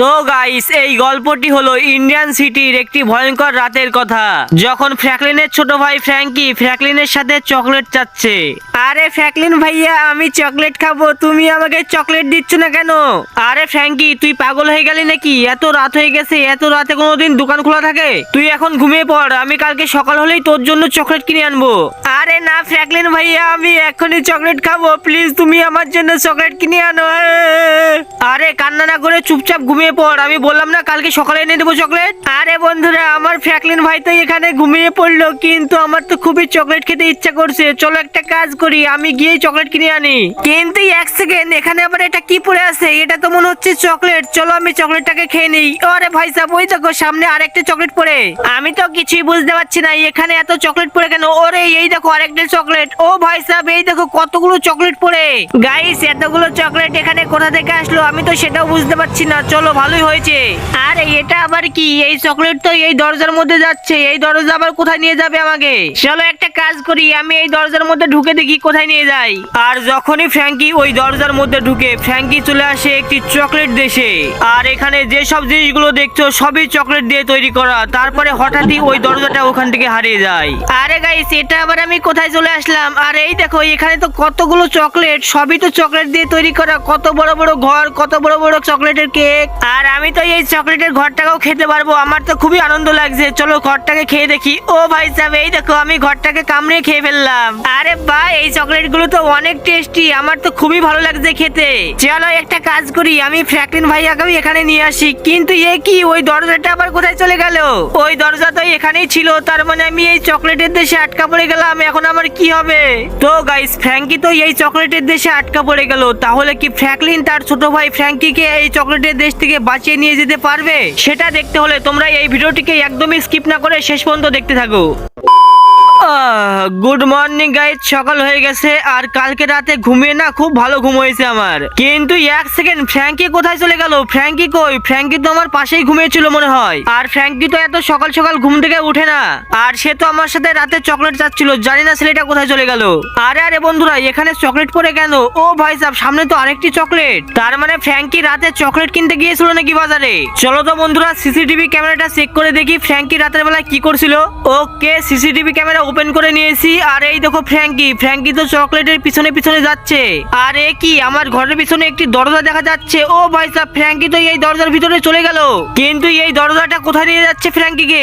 তো গাইস এই গল্পটি হলো ইন্ডিয়ান সিটির একটি ভয়ঙ্কর রাতের কথা, যখন ফ্র্যাঙ্কলিনের ছোট ভাই ফ্র্যাঙ্কি ফ্র্যাঙ্কলিনের সাথে চকলেট চাচ্ছে। আরে ফ্র্যাঙ্কলিন ভাইয়া, আমি চকলেট খাবো, তুমি আমাকে চকলেট দিচ্ছ না কেন? আরে ফ্র্যাঙ্কি, তুই পাগল হয়ে গেলি নাকি? এত রাত হয়ে গেছে, এত রাতে কোনোদিন দোকান খোলা থাকে? তুই এখন ঘুমিয়ে পড়, আমি কালকে সকাল হলেই তোর জন্য চকলেট কিনে আনবো। আরে না ফ্র্যাঙ্কলিন ভাইয়া, আমি এখনই চকলেট খাবো, প্লিজ তুমি আমার জন্য চকলেট কিনে আনো। আরে কান্না না করে চুপচাপ ঘুমিয়ে পড়, আমি বললাম না কালকে সকালে এনে দেবো চকলেট। আরে বন্ধুরা, আমার ফ্র্যাঙ্কলিন ভাই তো এখানে ঘুমিয়ে পড়লো, কিন্তু আমার তো খুবই চকলেট খেতে ইচ্ছা করছে। চলো একটা কাজ করি, আমি গিয়ে চকলেট কিনে আনি। কিন্তু এক সেকেন্ড, এখানে আবার এটা কি পড়ে আছে? এটা তো মনে হচ্ছে চকলেট। চলো আমি চকলেটটাকে খেয়ে নিই। আরে ভাই সাহেব, ওই দেখো সামনে আরেকটা চকলেট পড়ে। আমি তো কিছুই বুঝতে পারছি না এখানে এত চকলেট পড়ে কেন। ওরে এই দেখো আরেকটা চকলেট। ও ভাই সাহেব, এই দেখো কতগুলো চকলেট পড়ে। গাইস, এতগুলো চকলেট এখানে কোথা থেকে আসলো আমি তো সেটাও বুঝতে পারছি না। চলো ভালোই হয়েছে। আরে এটা আবার কি? এই চকলেট তো এই দরজার মধ্যে যাচ্ছে, এই দরজা আবার কোথায় নিয়ে যাবে আমাকে? চলো একটা কাজ করি, আমি এই দরজার মধ্যে ঢুকে দেখি কোথায় নিয়ে যাই। আর যখনই ফ্র্যাঙ্কি ওই দরজার মধ্যে ঢুকে, ফ্র্যাঙ্কি চলে আসে একটি চকলেট দেশে। আর এখানে যে সব জিনিসগুলো দেখছো সবই চকলেট দিয়ে তৈরি করা। তারপরে হঠাৎই ওই দরজাটা ওখান থেকে হারিয়ে যায়। আরে গাইস, এটা আবার আমি কোথায় চলে আসলাম? আর এই দেখো এখানে তো কতগুলো চকলেট, সবই তো চকলেট দিয়ে তৈরি করা। কত বড় বড় ঘর, কত বড় বড় চকলেটের কেক। আর আমি তো এই চকলেটের ঘরটাকেও খেতে পারবো, আমার তো খুবই আনন্দ লাগছে। চলো ঘরটাকে খেয়ে দেখি। ও ভাই সাহেব, এই দেখো আমি ঘরটাকে কামড়ে খেয়ে ফেললাম। আরে ভাই, এই চকলেট গুলো তো অনেক টেস্টি, আমার তো খুবই ভালো লাগছে খেতে। চলো একটা কাজ করি, আমি ফ্র্যাঙ্কলিন ভাইয়াকেও এখানে নিয়ে আসি। কিন্তু এ কি, ওই দরজাটা আবার কোথায় চলে গেল? ওই দরজা তো এখানেই ছিল, তার মানে আমি এই চকলেটের দেশে আটকা পড়ে গেলাম। এখন আমার কি হবে? তো গাইস, ফ্র্যাঙ্কি তো এই চকলেটের দেশে আটকা পড়ে গেল। তাহলে কি ফ্র্যাঙ্কলিন তার ছোট ভাই ফ্র্যাঙ্কিকে এই চকলেটের দেশ থেকে বাঁচিয়ে নিয়ে যেতে পারবে? সেটা দেখতে হলে তোমরা এই ভিডিওটিকে একদমই স্কিপ না করে শেষ পর্যন্ত দেখতে থাকো। গুড মর্নিং গাইস, সকাল হয়ে গেছে। আর কালকে রাতে ঘুমিয়ে না খুব ভালো ঘুম হয়েছে আমার। কিন্তু এক সেকেন্ড, ফ্র্যাঙ্কি কোথায় চলে গেল? ফ্র্যাঙ্কি কই? ফ্র্যাঙ্কি তো আমার পাশেই ঘুমিয়েছিল মনে হয়। আর ফ্র্যাঙ্কি তো এত সকাল সকাল ঘুম থেকে উঠে না। আর সে তো আমার সাথে রাতে চকলেট চাচ্ছিল, জানি না ছেলেটা কোথায় চলে গেল। আরে আরে বন্ধুরা, এখানে চকলেট পড়ে কেন? ও ভাই সাহেব, সামনে তো আরেকটি চকলেট। তার মানে ফ্র্যাঙ্কি রাতে চকলেট কিনতে গিয়েছিল নাকি বাজারে? চলো তো বন্ধুরা সিসিটিভি ক্যামেরাটা চেক করে দেখি ফ্র্যাঙ্কি রাতের বেলায় কি করছিল। ওকে, সিসিটিভি ক্যামেরা ওপেন করে নিয়েছি। আর এই দেখো ফ্র্যাঙ্কি তো চকলেটের পিছনে পিছনে যাচ্ছে। আর এ কি, আমার ঘরের পিছনে একটি দরজা দেখা যাচ্ছে। ও ভাই সাহেব, ফ্র্যাঙ্কি তো এই দরজার ভিতরে চলে গেল। কিন্তু এই দরজাটা কোথায় নিয়ে যাচ্ছে ফ্র্যাঙ্কিকে?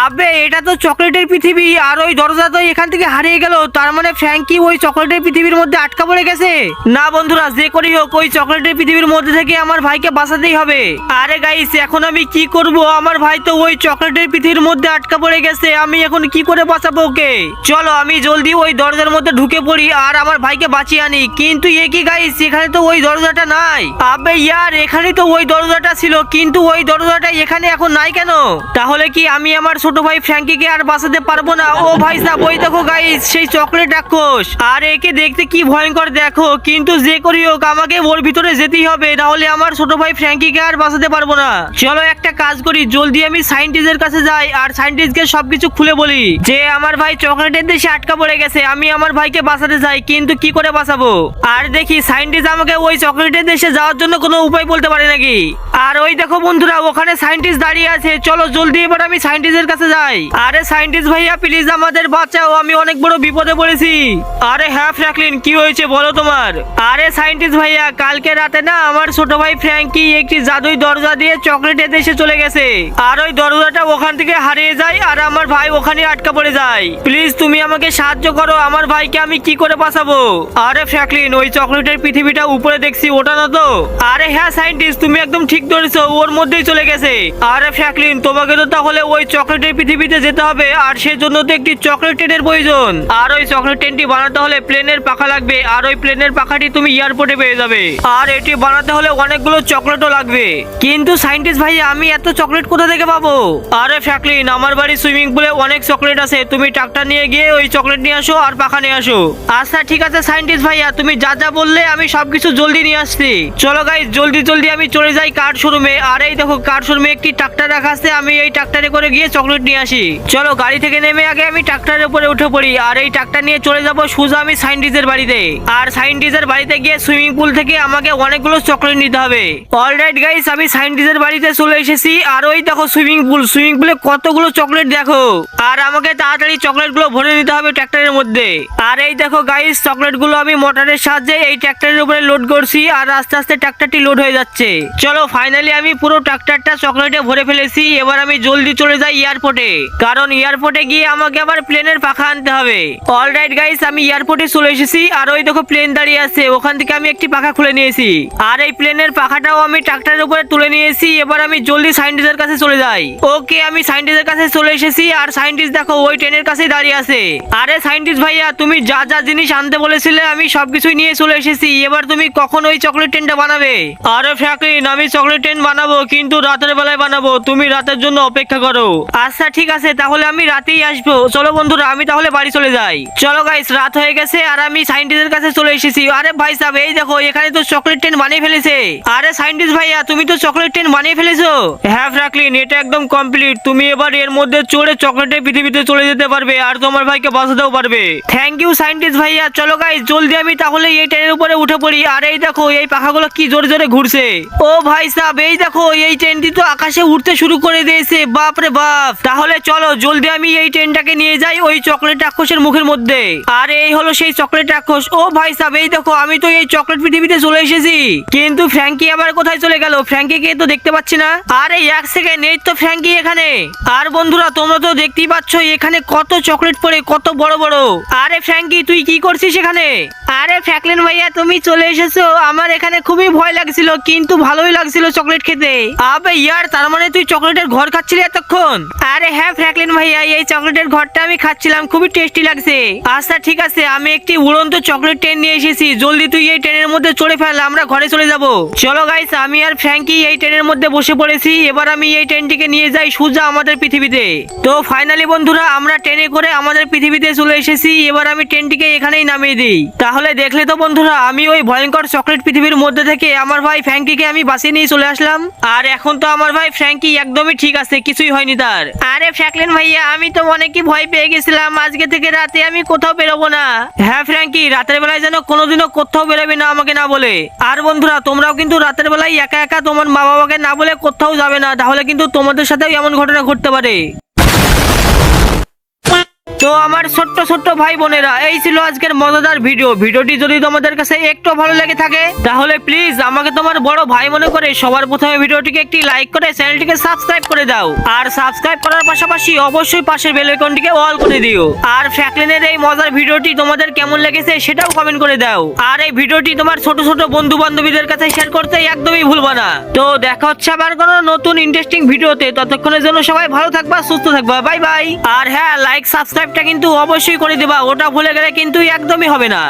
আবে, এটা তো চকলেটের পৃথিবী, আর ওই দরজা তো এখান থেকে হারিয়ে গেল। তার মানে ফ্র্যাঙ্কি ওই চকলেটের পৃথিবীর মধ্যে আটকা পড়ে গেছে। না বন্ধুরা, যে করেই হোক ওই চকলেটের পৃথিবীর মধ্যে থেকে আমার ভাইকে বাঁচাতেই হবে। আরে গাইস, এখন আমি কি করব? আমার ভাই তো ওই চকলেটের পৃথিবীর মধ্যে আটকা পড়ে গেছে, আমি এখন কি করে বাঁচাবো ওকে? চলো আমি জলদি ওই দরজার মধ্যে ঢুকে পড়ি আর আমার ভাইকে বাঁচিয়ে আনি। কিন্তু এ কি গাইস, এখানে তো ওই দরজাটা নাই। আবে ইয়ার, এখানে তো ওই দরজাটা ছিল, কিন্তু ওই দরজাটা এখানে এখন নাই কেন? তাহলে কি আমি আমার ছোট ভাই ফ্র্যাঙ্কিকে আর বাঁচাতে পারবো না? ও ভাই সাহেব, ওই দেখো গাইস, সেই চকলেট রাক্ষস। আর একে দেখতে কি ভয়ঙ্কর দেখো। কিন্তু যে করি হোক আমাকে ওর ভিতরে যেতেই হবে, নাহলে আমার ছোট ভাই ফ্র্যাঙ্কিকে আর বাঁচাতে পারবো না। চলো একটা কাজ করি, জলদি আমি সায়েন্টিস্টের কাছে যাই আর সায়েন্টিস্টকে সবকিছু খুলে বলি যে আমার ভাই চকলেটের দেশে আটকা পড়ে গেছে, আমি আমার ভাইকে বাঁচাতে চাই, কিন্তু কি করে বাঁচাবো? আর দেখি সায়েন্টিস্ট আমাকে ওই চকলেটের দেশে যাওয়ার জন্য কোনো উপায় বলতে পারে নাকি। আর ওই দেখো বন্ধুরা, ওখানে সায়েন্টিস্ট দাঁড়িয়ে আছে। চলো জলদি এবার আমি সায়েন্টিস্টের কাছে যাই। আরে সায়েন্টিস্ট ভাইয়া, প্লিজ আমাদের বাঁচাও, আমি অনেক বড় বিপদে পড়েছি। আরে হ্যাঁ ফ্র্যাঙ্কলিন, কি হয়েছে বলো তোমার? আরে সায়েন্টিস্ট ভাইয়া, কালকে রাতে না আমার ছোট ভাই ফ্র্যাঙ্কি একটি জাদুই দরজা দিয়ে চকলেটের দেশে চলে গেছে। আর ওই দরজাটা ওখান থেকে হারিয়ে যায় আর আমার ভাই ওখানে আটকা পড়ে যায়। প্লিজ তুমি আমাকে সাহায্য করো, আমার ভাইকে আমি কি করে বাঁচাবো? আরে ফ্র্যাঙ্কলিন, ওই চকলেটের পৃথিবীটা উপরে দেখছি, ওটা না তো? আরে হ্যাঁ সায়েন্টিস্ট, তুমি একদম ঠিক ধরেছো, ওর মধ্যেই চলে গেছে। আরে ফ্র্যাঙ্কলিন, তোমাকে তো তাহলে ওই চকলেটের পৃথিবীতে যেতে হবে, আর সেজন্য তো একটি চকলেট ট্রেনের প্রয়োজন। আর ওই চকলেট ট্রেনটি বানাতে হলে প্লেনের পাখা লাগবে, আর ওই প্লেনের পাখাটি তুমি এয়ারপোর্টে পেয়ে যাবে। আর এটি বানাতে হলে অনেকগুলো চকলেটও লাগবে। কিন্তু সায়েন্টিস্ট ভাই, আমি এত চকলেট কোথা থেকে পাবো? আরে ফ্র্যাঙ্কলিন, আমার বাড়ি সুইমিং পুলে অনেক চকলেট আছে, তুমি ট্রাক্টর ট্রাক্টর নিয়ে গিয়ে ওই চকলেট নিয়ে আসো আর পাখা নিয়ে আসো। আচ্ছা ঠিক আছে সায়েন্টিস্ট ভাইয়া, তুমি যা যা বললে আমি সবকিছু জলদি নিয়ে আসছি। চলো গাইস জলদি জলদি আমি চলে যাই কার শোরুমে। আর এই দেখো কার শোরুমে একটি ট্রাক্টর রাখা আছে, আমি এই ট্রাক্টরে করে গিয়ে চকলেট নিয়ে আসি। চলো গাড়ি থেকে নেমে আগে আমি ট্রাক্টরের উপরে উঠে পড়ি আর এই ট্রাক্টর নিয়ে চলে যাব সোজা আমি সায়েন্টিস্টের বাড়িতে। আর সায়েন্টিস্টের বাড়িতে গিয়ে সুইমিং পুল থেকে আমাকে অনেকগুলো চকলেট নিতে হবে। অলরাইট গাইস আমি সায়েন্টিস্টের বাড়িতে চলে এসেছি। আর ওই দেখো সুইমিং পুলে কতগুলো চকলেট দেখো। আর আমাকে তাড়াতাড়ি চকলেট গুলো ভরে নিতে হবে ট্রাক্টরের মধ্যে। আর এই দেখো গাইস চকলেট গুলো আমি মোটরের সাহায্যে এই ট্রাক্টরের উপরে লোড করছি আর আস্তে আস্তে ট্রাক্টরটি লোড হয়ে যাচ্ছে। চলো ফাইনালি আমি পুরো ট্রাক্টরটা চকলেটে ভরে ফেলেছি। এবার আমি জলদি চলে যাই এয়ারপোর্টে, কারণ এয়ারপোর্টে গিয়ে আমাকে আবার প্লেনের পাখা আনতে হবে। অলরাইট গাইস আমি এয়ারপোর্টে চলে এসেছি। আর ওই দেখো প্লেন দাঁড়িয়ে আছে, ওখান থেকে আমি একটি পাখা খুলে নিয়েছি। আর এই প্লেনের পাখাটাও আমি ট্রাক্টরের উপরে তুলে নিয়েছি। এবার আমি জলদি সায়েন্টিস্টের কাছে চলে যাই। ওকে আমি সায়েন্টিস্টের কাছে চলে এসেছি। আর সায়েন্টিস্ট দেখো ওই ট্রেনের কাছেই দাঁড়িয়ে আছে। আরে সায়েন্টিস্ট ভাইয়া তুমি যা যা জিনিস আনতে বলেছিলে আমি সবকিছুই নিয়ে চলে এসেছি। এবার তুমি কখন ওই চকলেট ট্রেনটা বানাবে? আরে ফ্র্যাঙ্কলিন আমি চকলেট ট্রেন বানাবো, কিন্তু রাতের বেলায় বানাবো, তুমি রাতের জন্য অপেক্ষা করো। আচ্ছা ঠিক আছে তাহলে আমি রাতেই আসবো। চলো বন্ধুরা আমি তাহলে বাড়ি চলে যাই। চলো গাইস রাত হয়ে গেছে আর আমি সায়েন্টিস্টের কাছে চলে এসেছি। আরে ভাই সাহেব এই দেখো এখানে তো চকলেট ট্রেন বানিয়ে ফেলেছে। আরে সায়েন্টিস্ট ভাইয়া তুমি তো চকলেট ট্রেন বানিয়ে ফেলেছো? হ্যাঁ ফ্র্যাঙ্কলিন এটা একদম কমপ্লিট। তুমি এবার এর মধ্যে চড়ে চকলেটের পৃথিবীতে চলে যেতে পারবে আর তোমার ভাইকে বাঁচাতেও পারবে। থ্যাংক ইউ সায়েন্টিস্ট ভাইয়া। চলো গাইস জলদি আমি তাহলে এই ট্রেনের উপরে উঠে পড়ি। আর এই দেখো এই পাখাগুলো কি জোরে জোরে ঘুরছে। ও ভাই সাহেব এই দেখো এই ট্রেনটি তো আকাশে উঠতে শুরু করে দিয়েছে, বাপ রে বাপ। তাহলে চলো জলদি আমি এই ট্রেনটাকে নিয়ে যাই ওই চকলেট রাক্ষসের মুখের মধ্যে। আর এই হলো সেই চকলেট রাক্ষস। ও ভাই সাহেব এই দেখো আমি তো এই চকলেট পৃথিবীতে চলে এসেছি, কিন্তু ফ্র্যাঙ্কি আবার কোথায় চলে গেল? ফ্র্যাঙ্কিকে তো দেখতে পাচ্ছি না। আরে এক সেকেন্ড এই তো ফ্র্যাঙ্কি এখানে। আর বন্ধুরা তোমরা তো দেখতেই পাচ্ছ এখানে কত চকলেট পড়ে, কত বড় বড়। আরে ফ্র্যাঙ্কি তুই কি করছিস এখানে? আরে ফ্র্যাঙ্কলিন ভাইয়া তুমি চলে এসেছো। আমার এখানে খুবই ভয় লাগছিল, কিন্তু ভালোই লাগছিল চকলেট খেতে। আবে ইয়ার তার মানে তুই চকলেটের ঘর খাচ্ছিলি এতক্ষণ? আরে হ্যাঁ ফ্র্যাঙ্কলিন ভাইয়া এই চকলেটের ঘরটা আমি খাচ্ছিলাম, খুবই টেস্টি লাগছে। আচ্ছা ঠিক আছে আমি একটি উড়ন্ত চকলেট ট্রেন নিয়ে এসেছি, জলদি তুই এই ট্রেনের মধ্যে চড়ে ফেল, আমরা ঘরে চলে যাব। চলো গাইস আমি আর ফ্র্যাঙ্কি এই ট্রেনের মধ্যে বসে পড়েছি। এবার আমি এই ট্রেনটিকে নিয়ে যাই সোজা আমাদের পৃথিবীতে। তো ফাইনালি বন্ধুরা আমরা ট্রেনে করে আমাদের পৃথিবীতে চলে এসেছি। এবার আমি ট্রেনটিকে এখানেই নামিয়ে দিই। তাহলে দেখলে তো বন্ধুরা আমি ওই ভয়ঙ্কর চকলেট পৃথিবীর মধ্যে থেকে আমার ভাই ফ্র্যাঙ্কিকে আমি বাঁচিয়ে নিয়ে চলে আসলাম। আর এখন তো আমার ভাই ফ্র্যাঙ্কি একদমই ঠিক আছে, কিছুই হয়নি তার। আরে ফ্র্যাঙ্কলিন ভাইয়া আমি তো অনেকই ভয় পেয়ে গেছিলাম, আজকে থেকে রাতে আমি কোথাও বেরোবো না। হ্যাঁ ফ্র্যাঙ্কি রাতের বেলায় যেন কোনোদিনও কোথাও বেরোবে না আমাকে না বলে। আর বন্ধুরা তোমরাও কিন্তু রাতের বেলায় একা একা তোমার মা বাবাকে না বলে কোথাও যাবে না, তাহলে কিন্তু তোমাদের সাথেও এমন ঘটনা ঘটতে পারে। তো আমার ছোট্ট ছোট্ট ভাই বোনেরা এই ছিল আজকের মজাদার ভিডিওটি যদি তোমাদের কাছে একটু ভালো লেগে থাকে তাহলে প্লিজ আমাকে তোমার বড় ভাই মনে করে সবার প্রথমে ভিডিওটিকে একটি লাইক করে চ্যানেলটিকে সাবস্ক্রাইব করে দাও। আর সাবস্ক্রাইব করার পাশাপাশি অবশ্যই পাশের বেল আইকনটিকে অল করে দিও। আর ফ্র্যাঙ্কলিনের এই মজার ভিডিওটি তোমাদের কেমন লেগেছে সেটাও কমেন্ট করে দাও। আর এই ভিডিওটি তোমার ছোট ছোট বন্ধু বান্ধবীদের কাছে শেয়ার করতে একদমই ভুলবা না। তো দেখা হচ্ছে আবার কোনো নতুন ইন্টারেস্টিং ভিডিওতে, ততক্ষণের জন্য সবাই ভালো থাকবা, সুস্থ থাকবা, বাই বাই। আর হ্যাঁ লাইক সাবস্ক্রাইবটা কিন্তু অবশ্যই করে দিবা, ওটা ভুলে গেলে কিন্তু একদমই হবে না।